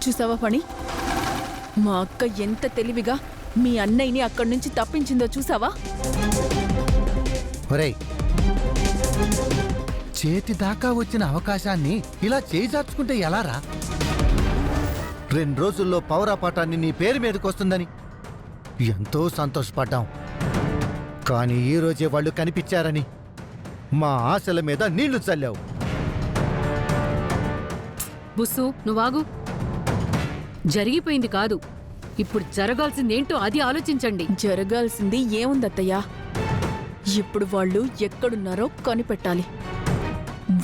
చూసావా ఫణి, మా అక్క ఎంత తెలివిగా మీ అన్నయ్యని అక్కడి నుంచి తప్పించిందో చూసావా? ఒరేయ్, చేతి దాకా వచ్చిన అవకాశాన్ని ఇలా చేజార్చుకుంటే ఎలారా? 2 రోజుల్లో పౌరాపాటాన్ని నీ పేరు మీదకొస్తుందని ఎంతో సంతోషపడ్డాం. కానీ ఈ రోజే వాళ్ళు కనిపించారని మా ఆశల మీద నీళ్లు చల్లావు. బుస్సు, నువ్వాగు. జరిగిపోయింది కాదు, ఇప్పుడు జరగాల్సిందేంటో అది ఆలోచించండి. జరగాల్సింది ఏముందత్తయ్యా? ఇప్పుడు వాళ్ళు ఎక్కడున్నారో కనిపెట్టాలి.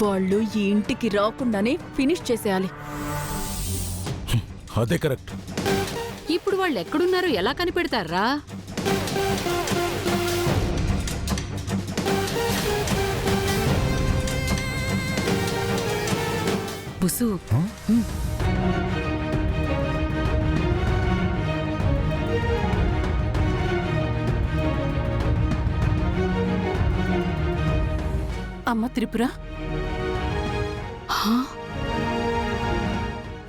వాళ్ళు ఈ ఇంటికి రాకుండానే ఫినిష్ చేసేయాలి. అదే కరెక్ట్. ఇప్పుడు వాళ్ళు ఎక్కడున్నారో ఎలా కనిపెడతారా? బుసు, అమ్మ త్రిపుర,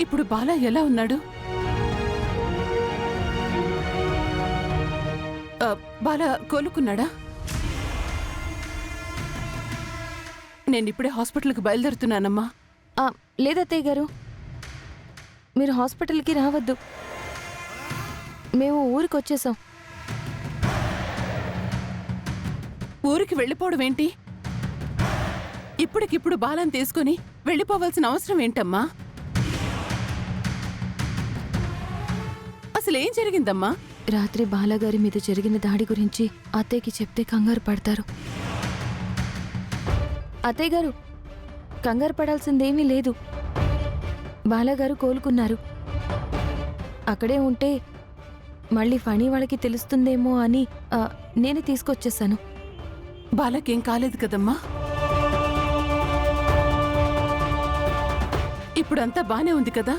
ఇప్పుడు బాల ఎలా ఉన్నాడు? బాల కోలుకున్నాడా? నేనిప్పుడే హాస్పిటల్కి బయలుదేరుతున్నానమ్మా. లేదత్తయ్య గారు, మీరు హాస్పిటల్కి రావద్దు. మేము ఊరికి వచ్చేసాం. ఊరికి వెళ్ళిపోవడం ఏంటి? ఇప్పటికిప్పుడు బాలను తీసుకుని వెళ్ళిపోవాల్సిన అవసరం ఏంటమ్మా? అసలేం జరిగిందమ్మా? రాత్రి బాలగారి మీద జరిగిన దాడి గురించి అత్తయ్యకి చెప్తే కంగారు పడతారు. అత్తయ్య గారు, కంగారు పడాల్సిందేమీ లేదు. బాలగారు కోలుకున్నారు. అక్కడే ఉంటే మళ్ళీ ఫణి వాళ్ళకి తెలుస్తుందేమో అని నేనే తీసుకొచ్చేసాను. బాలకేం కాలేదు కదమ్మా? ఇప్పుడంతా బానే ఉంది కదా?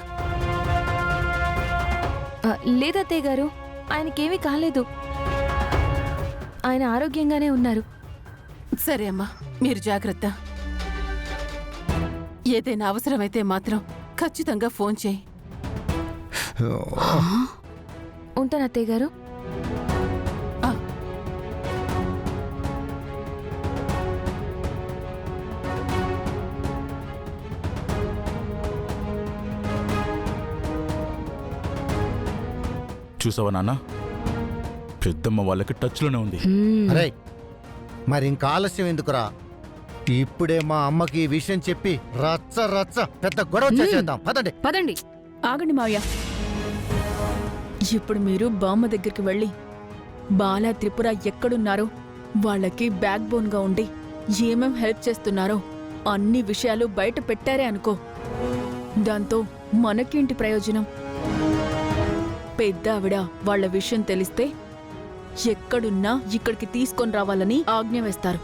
లేదత్తయ్య గారు, ఆయనకేమీ కాలేదు. ఆయన ఆరోగ్యంగానే ఉన్నారు. సరే అమ్మా, మీరు జాగ్రత్త. ఏదైనా అవసరమైతే మాత్రం ఖచ్చితంగా ఫోన్ చేయి. ఉంటాను అత్తయ్య గారు. చూసావా నాన్న, పెద్దమ్మ వాళ్ళకి టచ్లోనే ఉంది. అరే, మరి ఇంకా ఆలస్యం ఎందుకురా? ఇప్పుడే మా అమ్మకి ఈ విషయం చెప్పి రచ్చ రచ్చ పెద్ద గొడవ చేసేద్దాం. పదండి పదండి. ఆగండి మావయ్య. ఇప్పుడు మీరు బామ్మ దగ్గరికి వెళ్ళి బాలా త్రిపుర ఎక్కడున్నారో, వాళ్ళకి బ్యాక్ బోన్గా ఉండి ఏమేం హెల్ప్ చేస్తున్నారో అన్ని విషయాలు బయట పెట్టారే అనుకో, దాంతో మనకేంటి ప్రయోజనం? పెద్ద ఆవిడ వాళ్ళ విషయం తెలిస్తే ఎక్కడున్నా ఇక్కడికి తీసుకొని రావాలని ఆజ్ఞ వేస్తారు.